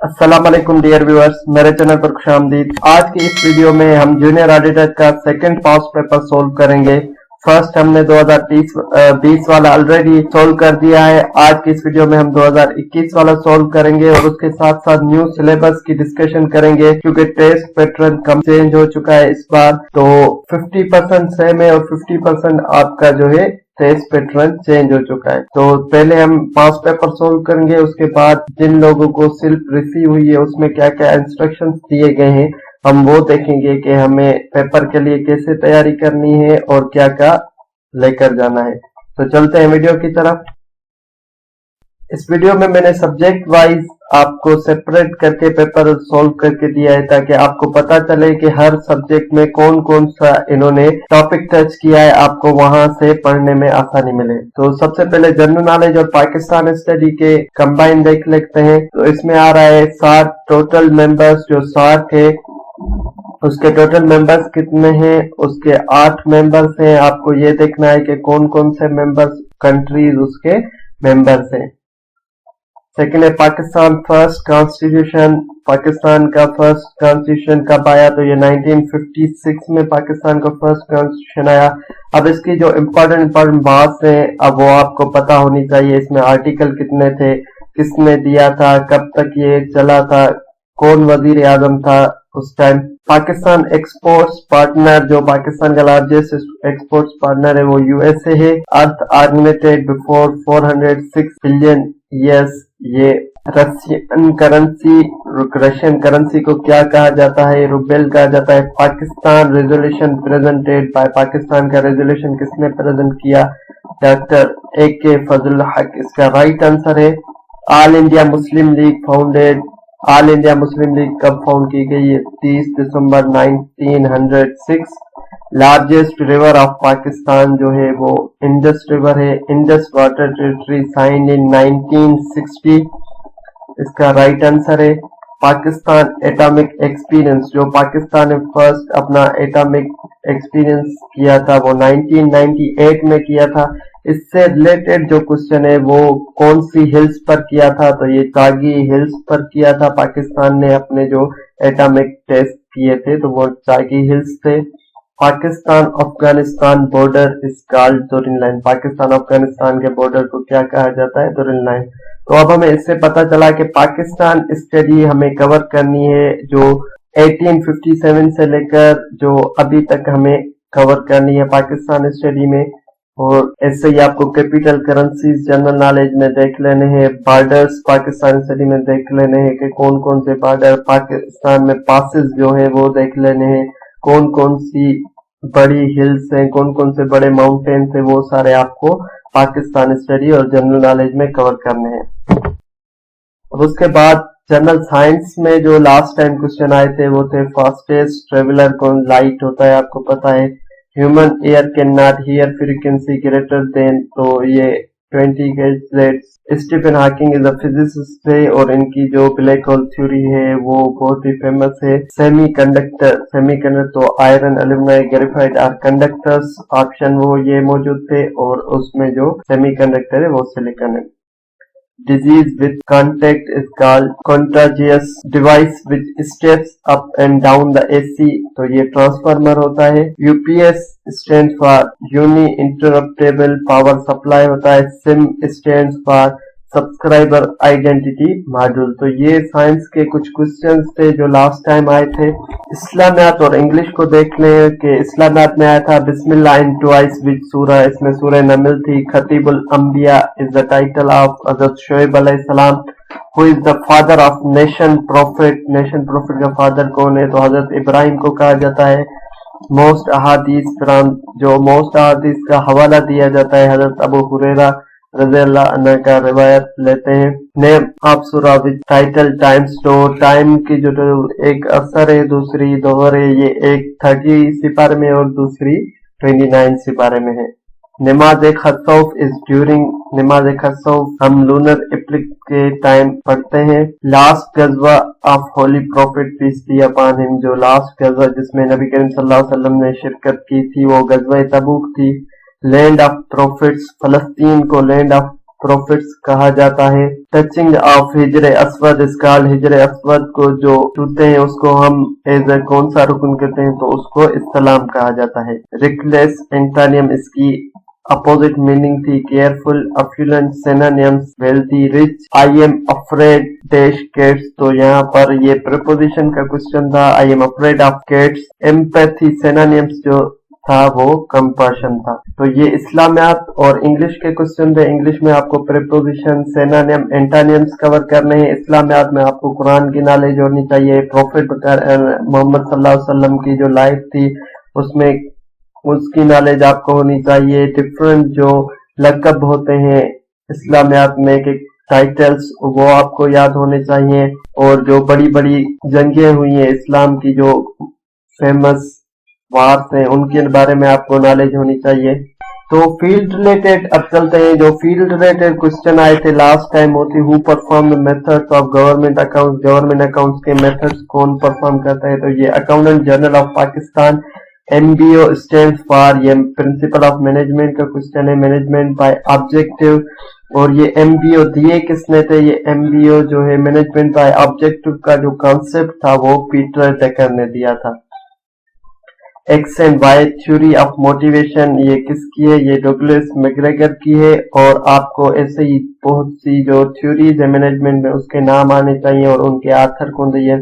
अस्सलाम वालेकुम dear viewers, मेरे चैनल पर खुशामदीद। आज की इस वीडियो में हम जूनियर ऑडिटर का सेकंड पास पेपर सोल्व करेंगे। फर्स्ट हमने 2020 वाला ऑलरेडी सोल्व कर दिया है। आज की इस वीडियो में हम 2021 वाला सोल्व करेंगे और उसके साथ साथ न्यू सिलेबस की डिस्कशन करेंगे, क्योंकि टेस्ट पैटर्न कम चेंज हो चुका है इस बार। तो 50% सेम है और 50% आपका जो है टेस्ट पैटर्न चेंज हो चुका है। तो पहले हम पास पेपर सोल्व करेंगे, उसके बाद जिन लोगों को सिर्फ रिसीव हुई है उसमें क्या क्या इंस्ट्रक्शंस दिए गए हैं हम वो देखेंगे कि हमें पेपर के लिए कैसे तैयारी करनी है और क्या क्या लेकर जाना है। तो चलते हैं वीडियो की तरफ। इस वीडियो में मैंने सब्जेक्ट वाइज आपको सेपरेट करके पेपर सोल्व करके दिया है, ताकि आपको पता चले कि हर सब्जेक्ट में कौन कौन सा इन्होंने टॉपिक टच किया है, आपको वहां से पढ़ने में आसानी मिले। तो सबसे पहले जनरल नॉलेज और पाकिस्तान स्टडी के कंबाइन देख लेते हैं। तो इसमें आ रहा है 60 टोटल मेंबर्स, जो 60 है उसके टोटल मेंबर्स कितने हैं, उसके 8 मेंबर्स हैं। आपको ये देखना है कि कौन कौन से मेंबर्स कंट्रीज उसके मेंबर्स हैं। सेकेंड है पाकिस्तान फर्स्ट कॉन्स्टिट्यूशन। पाकिस्तान का फर्स्ट कॉन्स्टिट्यूशन कब आया, तो ये 1956 में पाकिस्तान का फर्स्ट कॉन्स्टिट्यूशन आया। अब इसकी जो इम्पोर्टेंट बात है अब वो आपको पता होनी चाहिए। इसमें आर्टिकल कितने थे, किसने दिया था, कब तक ये चला था, कौन वजीर आजम था उस टाइम। पाकिस्तान एक्सपोर्ट्स पार्टनर, जो पाकिस्तान का लार्जेस्ट एक्सपोर्ट्स पार्टनर है वो यूएसए है। अर्थ ऑर्गेनाइजेड बिफोर 406 बिलियन ईयर्स। ये रशियन करेंसी को क्या कहा जाता है, रूबेल कहा जाता है। Pakistan resolution presented by, Pakistan का रेजोल्यूशन किसने प्रेजेंट किया, डॉक्टर AK फजल हक इसका राइट आंसर है। All India Muslim League founded, all India Muslim League कब फाउंड की गई है, 30 दिसंबर 1906। लार्जेस्ट रिवर ऑफ पाकिस्तान जो है वो इंडस रिवर है। Indus water territory sign in 1960, इसका राइट आंसर है। पाकिस्तान एटॉमिक एक्सपीरियंस, जो पाकिस्तान ने फर्स्ट अपना एटॉमिक एक्सपीरियंस किया था वो 1998 में किया था। इससे रिलेटेड जो क्वेश्चन है वो कौन सी हिल्स पर किया था, तो ये टागी हिल्स पर किया था। पाकिस्तान ने अपने जो एटॉमिक टेस्ट किए थे तो वो टागी हिल्स थे। Pakistan Afghanistan border is called Dorian line, Pakistan Afghanistan के बॉर्डर को क्या कहा जाता है, डोरिन लाइन। तो अब हमें इससे पता चला कि पाकिस्तान स्टडी हमें कवर करनी है जो 1857 से लेकर जो अभी तक हमें कवर करनी है पाकिस्तान स्टडी में। और ऐसे ही आपको कैपिटल करेंसीज जनरल नॉलेज में देख लेने हैं, बॉर्डर्स पाकिस्तान स्टडी में देख लेने हैं कि कौन कौन से बॉर्डर पाकिस्तान में पासेस जो है वो देख लेने हैं, कौन कौन सी बड़ी हिल्स हैं, कौन कौन से बड़े माउंटेन्स हैं, वो सारे आपको पाकिस्तान स्टडी और जनरल नॉलेज में कवर करने हैं। उसके बाद जनरल साइंस में जो लास्ट टाइम क्वेश्चन आए थे वो थे फास्टेस्ट ट्रेवलर कौन, लाइट होता है आपको पता है। Human ear can not hear frequency greater than, तो ये 20 गज। Stephen Hawking is a physicist है और इनकी जो ब्लैक होल थ्योरी है वो बहुत ही फेमस है। सेमीकंडक्टर तो iron aluminium graphite are conductors, option वो ये मौजूद थे और उसमें जो सेमीकंडक्टर है वो सिलिकॉन है। Disease with contact is called contagious device which steps up and down the AC, तो ये ट्रांसफार्मर होता है। UPS stands for uninterruptible power supply होता है। SIM stands for subscriber identity module. तो ये साइंस के कुछ क्वेश्चंस थे जो लास्ट टाइम आए थे। इस्लामियात और इंग्लिश को देख लें कि इस्लामियात में आया था बिस्मिल्लाह इन ट्वाइस विच सूरह, इसमें सूरह नमल थी। खतीबुल अंबिया इज द टाइटल ऑफ हजरत शुएब अलैहिस्सलाम। Who is the father of nation profit, nation profit का फादर कौन है, तो हजरत इब्राहिम को कहा जाता है। मोस्ट अहादीस जो मोस्ट अहादीस का हवाला दिया जाता है हजरत अबू हुरैरा रज़ी अल्लाह अन्हु का रिवायत लेते हैं। नेम ऑफ सूरा विद टाइटल टाइम्स, तो टाइम की जो एक असर है दूसरी दोहर है, ये एक 30 सिपारे में और दूसरी 29 सिपारे में है। नमाज खसौफ इज ड्यूरिंग, नमाज खसौफ हम लूनर इप्लिक के टाइम पढ़ते हैं। लास्ट गजवा of holy prophet peace be upon him, जो लास्ट गजवा जिसमें नबी करीम सल्लल्लाहु अलैहि वसल्लम ने शिरकत की थी वो गजवा तबूक थी। लैंड ऑफ प्रॉफिट्स, फलस्तीन को लैंड ऑफ प्रोफिट्स कहा जाता है। टचिंग ऑफ हिजर अस्वद इस कॉल्ड, हिजर अस्वद को जो छूते हैं उसको हम एज ए कौन सा रुकन कहते हैं, तो उसको इस्लाम कहा जाता है। रिकलेस एंटोनियम इसकी अपोजिट मीनिंग थी careful, affluent synonyms wealthy, rich, I am afraid dash cats, तो यहाँ पर ये प्रीपोजिशन का क्वेश्चन था, I am afraid of cats. Empathy synonyms जो था वो कंपैशन था। तो ये इस्लामियात और इंग्लिश के क्वेश्चन थे। इंग्लिश में आपको प्रीपोजिशन, सिनोनिम, एंटोनिम्स कवर करने हैं। इस्लामियात में आपको कुरान की नॉलेज होनी चाहिए, प्रॉफिट मोहम्मद सल्लल्लाहु अलैहि वसल्लम की जो लाइफ थी उसमें उसकी नॉलेज आपको होनी चाहिए। डिफरेंट जो लकब होते हैं इस्लामियात में के टाइटल्स वो आपको याद होने चाहिए, और जो बड़ी बड़ी जंगें हुई हैं इस्लाम की, जो फेमस वार्स हैं, उनके बारे में आपको नॉलेज होनी चाहिए। तो फील्ड रिलेटेड अब चलते हैं। जो फील्ड रिलेटेड क्वेश्चन आए थे लास्ट टाइम वो थी who perform the methods of government accounts, government accounts के मेथड्स कौन परफॉर्म करता है, तो ये accountant general of Pakistan. MBO stands for, ये प्रिंसिपल ऑफ मैनेजमेंट का क्वेश्चन है, मैनेजमेंट बाय ऑब्जेक्टिव। और ये MBO दिए किसने थे, ये MBO जो है मैनेजमेंट बाय ऑब्जेक्टिव का जो कॉन्सेप्ट था वो पीटर ड्रकर ने दिया था। X and Y theory of motivation ये किसकी है, ये डगलस मैकग्रेगर की है। और आपको ऐसे ही बहुत सी जो थ्योरीज है मैनेजमेंट में उसके नाम आने चाहिए और उनके आथर कौन थे,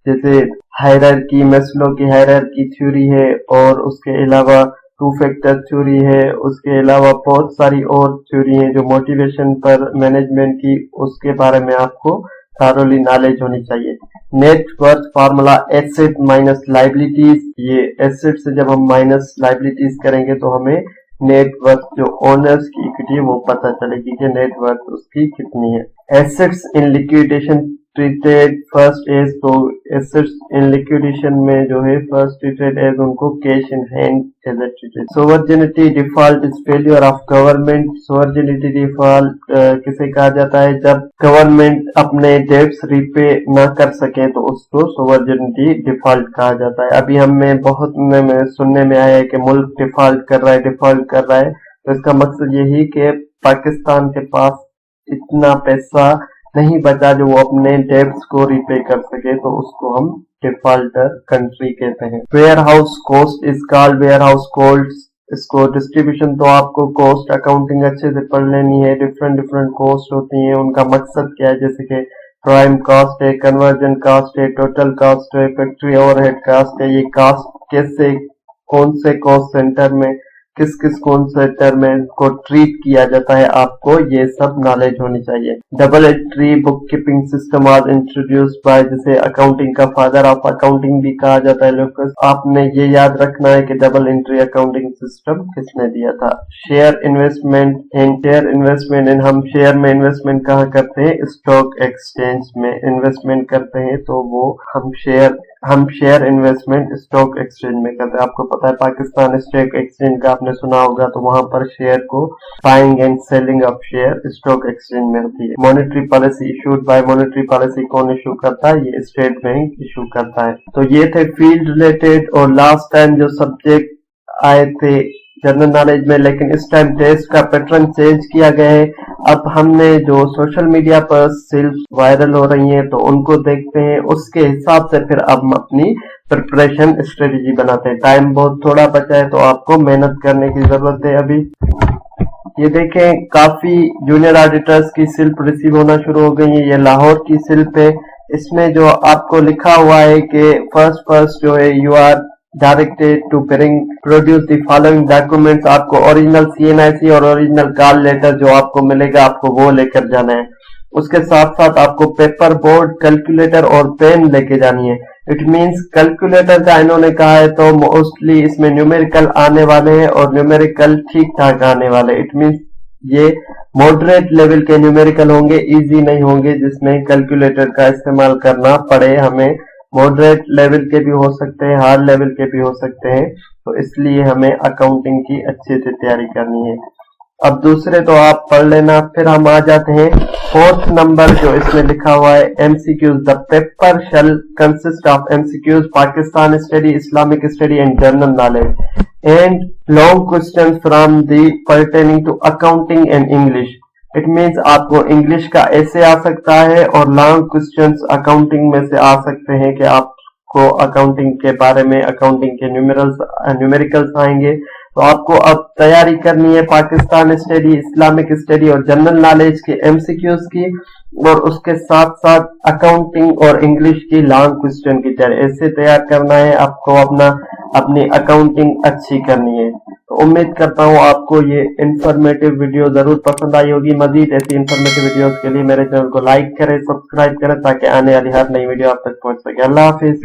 जैसे हायरार्की, मैस्लो की हायरार्की थ्योरी है, और उसके अलावा टू फैक्टर थ्योरी है, उसके अलावा बहुत सारी और थ्योरी है जो मोटिवेशन पर मैनेजमेंट की, उसके बारे में आपको थारोली नॉलेज होनी चाहिए। Net worth formula asset minus liabilities, ये एसेट से जब हम माइनस लाइबिलिटीज करेंगे तो हमें नेट वर्थ जो ओनर्स की इक्विटी है वो पता चलेगी कि नेट वर्थ उसकी कितनी है। Assets in liquidation treated first as, तो एसेट्स इन लिक्विडेशन में जो है फर्स्ट ट्रीटेड एज उनको cash in hand as treated. Sovereignty default is failure of government, sovereignty default किसे कहा जाता है, जब गवर्नमेंट अपने डेट्स रिपे न कर सके तो उसको सोवर्जिनिटी डिफॉल्ट कहा जाता है। अभी हमें बहुत में सुनने में आया है कि मुल्क डिफॉल्ट कर रहा है, डिफॉल्ट कर रहा है, तो इसका मकसद यही कि पाकिस्तान के पास इतना पैसा नहीं बचा जो वो अपने डेब्ट्स को रिपे कर सके, तो उसको हम डिफॉल्टर कंट्री कहते हैं। Warehouse cost is called warehouse cost, इसको डिस्ट्रीब्यूशन तो आपको कॉस्ट अकाउंटिंग अच्छे से पढ़ लेनी है। डिफरेंट डिफरेंट कॉस्ट होती हैं, उनका मकसद क्या है, जैसे कि प्राइम कॉस्ट है, कन्वर्जन कॉस्ट है, टोटल कॉस्ट है, फैक्ट्री ओवरहेड कॉस्ट है। ये कॉस्ट कैसे कौन से कॉस्ट सेंटर में किस किस कौन से सेंटर में को ट्रीट किया जाता है, आपको ये सब नॉलेज होनी चाहिए। Double entry book keeping system आज इंट्रोड्यूस बाय, जिसे अकाउंटिंग का फादर ऑफ अकाउंटिंग भी कहा जाता है। लोग आपने ये याद रखना है कि डबल एंट्री अकाउंटिंग सिस्टम किसने दिया था। शेयर इन्वेस्टमेंट इन हम शेयर में इन्वेस्टमेंट कहाँ करते हैं, स्टॉक एक्सचेंज में इन्वेस्टमेंट करते हैं, तो वो हम शेयर इन्वेस्टमेंट स्टॉक एक्सचेंज में करते हैं। आपको पता है पाकिस्तान स्टॉक एक्सचेंज का आपने सुना होगा, तो वहां पर शेयर को buying and selling of share stock exchange में होती है। Monetary policy issued by, monetary policy कौन इशू करता है, ये स्टेट बैंक इशू करता है। तो ये थे फील्ड रिलेटेड। और लास्ट टाइम जो सब्जेक्ट आए थे जनरल नॉलेज में, लेकिन इस टाइम टेस्ट का पैटर्न चेंज किया गया है। अब हमने जो सोशल मीडिया पर सिर्फ वायरल हो रही हैं तो उनको देखते हैं, उसके हिसाब से फिर अब हम अपनी प्रिपरेशन स्ट्रेटेजी बनाते हैं। टाइम बहुत थोड़ा बचा है तो आपको मेहनत करने की जरूरत है। अभी ये देखें काफी जूनियर ऑडिटर्स की सिल्प रिसीव होना शुरू हो गई है। ये लाहौर की सिल्प है, इसमें जो आपको लिखा हुआ है कि फर्स्ट जो है you are directed to produce the following documents. आपको ओरिजिनल CNIC और ओरिजिनल कॉल लेटर जो आपको मिलेगा आपको वो लेकर जाना है। उसके साथ साथ आपको पेपर बोर्ड, कैलकुलेटर और पेन लेके जानी है। इट मींस कैलकुलेटर का इन्होंने कहा है तो मोस्टली इसमें न्यूमेरिकल आने वाले हैं और न्यूमेरिकल ठीक ठाक आने वाले। इट मींस ये मॉडरेट लेवल के न्यूमेरिकल होंगे, इजी नहीं होंगे जिसमें कैलकुलेटर का इस्तेमाल करना पड़े हमें। मॉडरेट लेवल के भी हो सकते हैं, हार्ड लेवल के भी हो सकते हैं, तो इसलिए हमें अकाउंटिंग की अच्छे से तैयारी करनी है। अब दूसरे तो आप पढ़ लेना। फिर हम आ जाते हैं फोर्थ नंबर जो इसमें लिखा हुआ है MCQs। The paper shall consist of MCQs Pakistan study, Islamic study and general knowledge and long question from the pertaining to accounting and English. It means आपको इंग्लिश का ऐसे आ सकता है और लॉन्ग क्वेश्चंस अकाउंटिंग में से आ सकते हैं कि आपको अकाउंटिंग के बारे में अकाउंटिंग के न्यूमेरिकल्स आएंगे। तो आपको अब तैयारी करनी है पाकिस्तान स्टडी, इस्लामिक स्टडी और जनरल नॉलेज के एमसीक्यूज की, और उसके साथ साथ अकाउंटिंग और इंग्लिश की लॉन्ग क्वेश्चन की तरह ऐसे तैयार करना है आपको, अपनी अकाउंटिंग अच्छी करनी है। तो उम्मीद करता हूँ आपको ये इंफॉर्मेटिव वीडियो जरूर पसंद आई होगी। मजीद ऐसी इंफॉर्मेटिव वीडियोस के लिए मेरे चैनल को लाइक करें, सब्सक्राइब करें ताकि आने वाली हर नई वीडियो आप तक पहुंच सके। अल्लाह हाफिज।